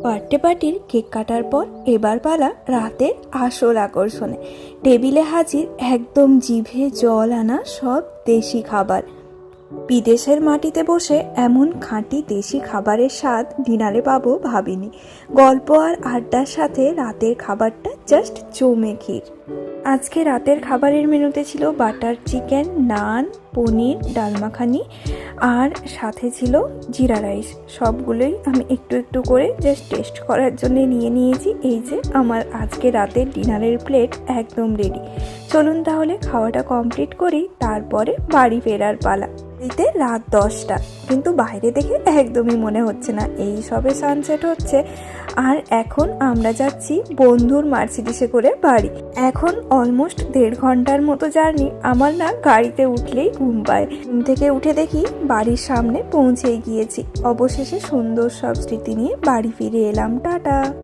Birthday পার্টির cake কাটার পর এবার পালা রাতের আসল আকর্ষণে। টেবিলে হাজির একদম জিভে জল আনা সব দেশি খাবার। বিদেশের মাটিতে বসে এমন খাঁটি দেশি খাবারের স্বাদ ডিনারে পাবো ভাবিনি। গল্প আর আড্ডার সাথে রাতের খাবারটা জাস্ট জমে ক্ষীর। আজকে রাতের খাবারের মেনুতে ছিল বাটার চিকেন, নান, পনির, ডাল মাখানি আর সাথে ছিল জিরা রাইস। সবগুলোই আমি একটু একটু করে জাস্ট টেস্ট করার জন্য নিয়ে নিয়েছি। এই যে আমার আজকে রাতের ডিনারের প্লেট একদম রেডি। চলুন তাহলে খাওয়াটা কমপ্লিট করি, তারপরে বাড়ি ফেরার পালা। এতে রাত 10টা, কিন্তু বাইরে দেখে একদমই মনে হচ্ছে না, এই সবে সানসেট হচ্ছে। আর এখন আমরা যাচ্ছি বন্ধুর মার্সিডিসে করে বাড়ি। এখন অলমোস্ট 1.5 ঘন্টার মতো জার্নি। আমার না গাড়িতে উঠলেই ঘুম পায়। ঘুম থেকে উঠে দেখি বাড়ির সামনে পৌঁছেই গিয়েছি। অবশেষে সুন্দর সব স্মৃতি নিয়ে বাড়ি ফিরে এলাম। টাটা।